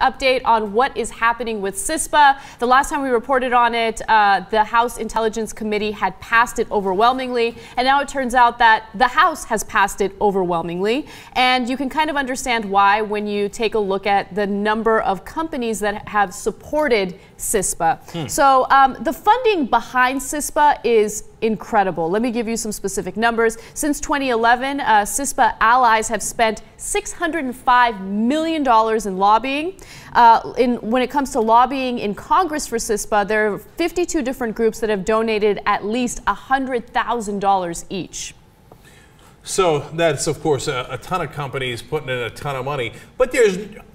update on what is happening with CISPA. The last time we reported on it, the House Intelligence Committee had passed it overwhelmingly, and now it turns out that the House has passed it overwhelmingly. And you can kind of understand why when you take a look at the number of companies that have supported CISPA. So the funding behind CISPA is incredible. Let me give you some specific numbers. Since 2011, CISPA allies have spent $605 million in lobbying. When it comes to lobbying in Congress for CISPA, there are 52 different groups that have donated at least $100,000 each. So that's, of course, a ton of companies putting in a ton of money. But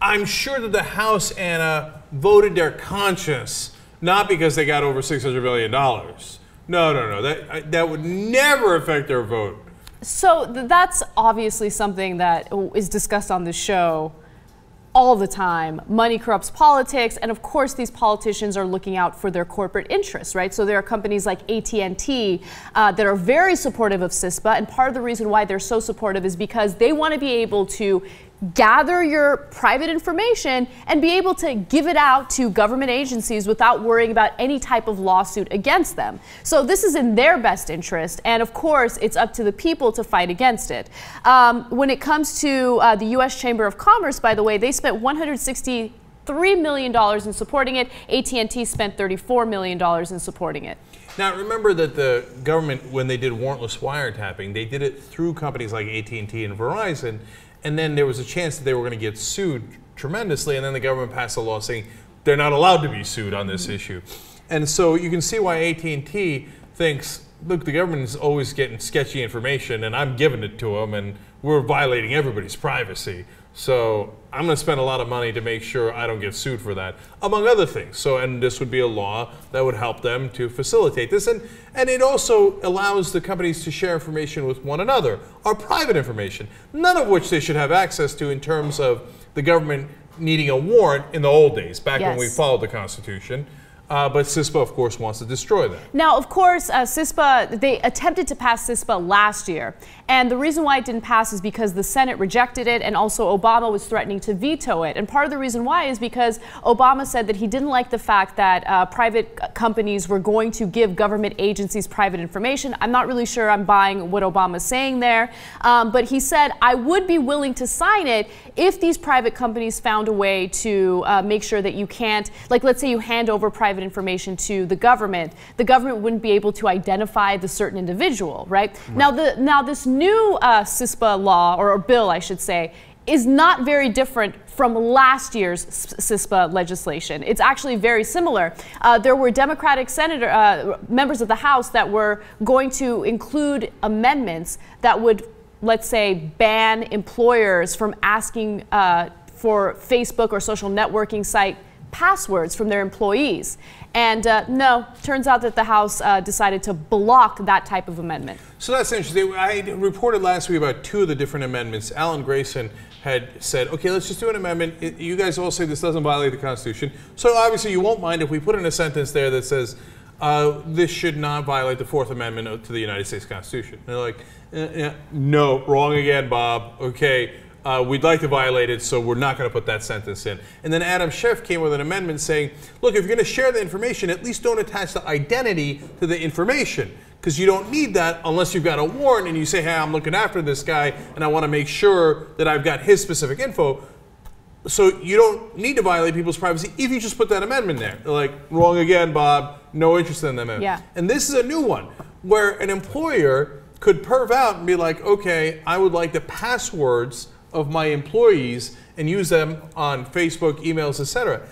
I'm sure that the House, Anna, voted their conscience, not because they got over $600 million. No. That would never affect their vote. So that's obviously something that is discussed on the show all the time. Money corrupts politics, and of course these politicians are looking out for their corporate interests, right? So there are companies like AT&T that are very supportive of CISPA, and part of the reason why they're so supportive is because they want to be able to gather your private information and be able to give it out to government agencies without worrying about any type of lawsuit against them. So this is in their best interest, and of course it's up to the people to fight against it. When it comes to the U.S. Chamber of Commerce, by the way, they spent $163 million in supporting it. AT&T spent $34 million in supporting it. Now, remember that the government, when they did warrantless wiretapping, they did it through companies like AT&T and Verizon. And then there was a chance that they were going to get sued tremendously, and then the government passed a law saying they're not allowed to be sued on this issue. And so you can see why AT&T thinks, look, the government is always getting sketchy information, and I'm giving it to them, and we're violating everybody's privacy. So I'm going to spend a lot of money to make sure I don't get sued for that, among other things. So, and this would be a law that would help them to facilitate this. And it also allows the companies to share information with one another, our private information, none of which they should have access to in terms of the government needing a warrant in the old days, back when we followed the Constitution. But CISPA, of course, wants to destroy that. Now, of course, CISPA, they attempted to pass CISPA last year. And the reason why it didn't pass is because the Senate rejected it, and also Obama was threatening to veto it. And part of the reason why is because Obama said that he didn't like the fact that private companies were going to give government agencies private information. I'm not really sure I'm buying what Obama's saying there. But he said, I would be willing to sign it if these private companies found a way to make sure that you can't, like, let's say you hand over private information to the government wouldn't be able to identify the certain individual, right? Now this new CISPA law, or bill I should say, is not very different from last year's CISPA legislation. It's actually very similar. There were Democratic members of the House that were going to include amendments that would, let's say, ban employers from asking for Facebook or social networking site passwords from their employees. And no, turns out that the House decided to block that type of amendment. So that's interesting. I reported last week about two of the different amendments. Alan Grayson had said, okay, let's just do an amendment. You guys all say this doesn't violate the Constitution. So obviously you won't mind if we put in a sentence there that says, this should not violate the Fourth Amendment to the United States Constitution. And they're like, no, wrong again, Bob. Okay. We'd like to violate it, so we're not going to put that sentence in. And then Adam Schiff came with an amendment saying, look, if you're going to share the information, at least don't attach the identity to the information, because you don't need that unless you've got a warrant and you say, hey, I'm looking after this guy, and I want to make sure that I've got his specific info. So you don't need to violate people's privacy if you just put that amendment there. They're like, wrong again, Bob. No interest in the amendment. Yeah. And this is a new one where an employer could perv out and be like, okay, I would like the passwords of my employees and use them on Facebook, emails, etc.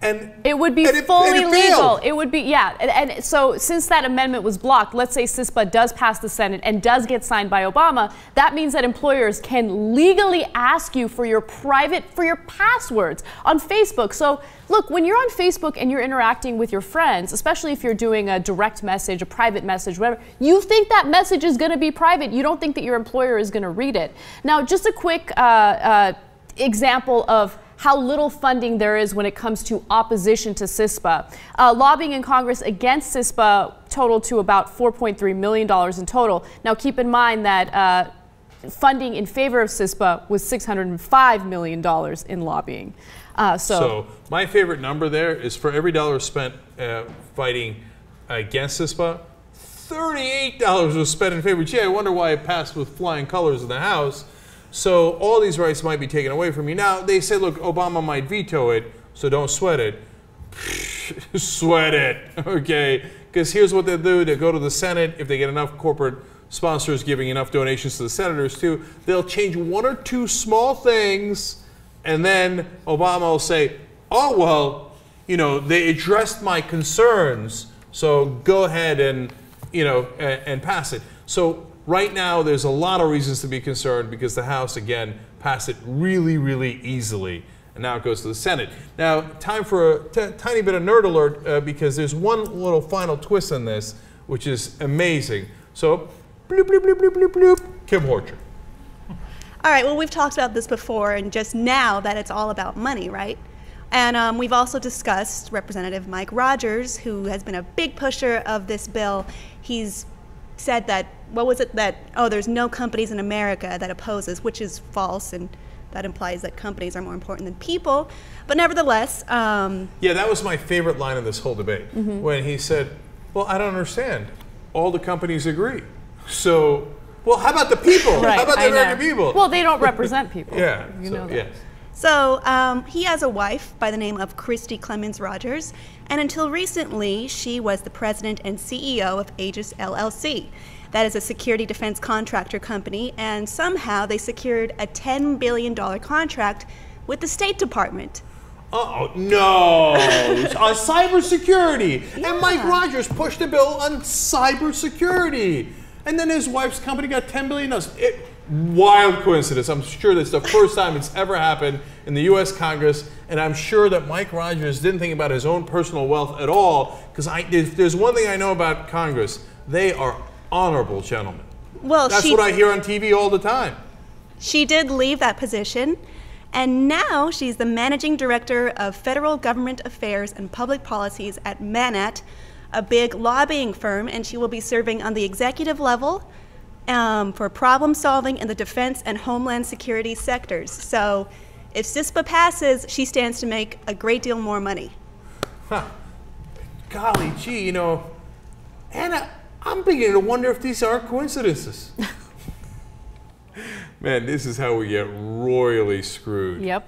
And it would be fully legal. It would be, yeah. And so since that amendment was blocked, let's say CISPA does pass the Senate and does get signed by Obama, that means that employers can legally ask you for your passwords on Facebook. So look, when you're on Facebook and you're interacting with your friends, especially if you're doing a direct message, a private message, whatever, you think that message is going to be private. You don't think that your employer is going to read it. Now, just a quick example of how little funding there is when it comes to opposition to CISPA. Lobbying in Congress against CISPA totaled to about $4.3 million in total. Now keep in mind that funding in favor of CISPA was $605 million in lobbying. So my favorite number there is for every dollar spent fighting against CISPA, $38 was spent in favor. Gee, I wonder why it passed with flying colors in the House. So all these rights might be taken away from you. Now, they say, look, Obama might veto it, so don't sweat it. Sweat it, okay? Because here's what they'll do. They'll go to the Senate. If they get enough corporate sponsors giving enough donations to the senators, too, they'll change one or two small things, and then Obama will say, oh, well, you know, they addressed my concerns, so go ahead and, you know, and pass it. So right now, there's a lot of reasons to be concerned because the House, again, passed it really, really easily. And now it goes to the Senate. Now, time for a tiny bit of nerd alert because there's one little final twist on this, which is amazing. So, bloop, bloop, bloop, bloop, bloop, bloop, Kim Horcher. All right, well, we've talked about this before, and just now that it's all about money, right? And we've also discussed Representative Mike Rogers, who has been a big pusher of this bill. He's said that, what was it, that, oh, there's no companies in America that opposes, which is false, and that implies that companies are more important than people. But nevertheless... yeah, that was my favorite line in this whole debate, when he said, well, I don't understand. All the companies agree. So, well, how about the people? Right, how about the American people? Well, they don't represent people. Yeah, you so, know that. yes. So he has a wife by the name of Christy Clemens Rogers, and until recently, she was the president and CEO of Aegis LLC. That is a security defense contractor company, and somehow they secured a $10 billion contract with the State Department. Oh, no. On cybersecurity. Yeah. And Mike Rogers pushed a bill on cybersecurity. And then his wife's company got $10 billion. Wild coincidence. I'm sure that's the first time it's ever happened in the U.S. Congress, and I'm sure that Mike Rogers didn't think about his own personal wealth at all, because if there's one thing I know about Congress, they are honorable gentlemen. Well, that's what I hear on TV all the time. She did leave that position, and now she's the managing director of federal government affairs and public policies at Manat, a big lobbying firm, and she will be serving on the executive level for problem solving in the defense and homeland security sectors. So if CISPA passes, she stands to make a great deal more money. Huh. Golly gee, you know, Anna, I'm beginning to wonder if these are coincidences. Man, this is how we get royally screwed. Yep.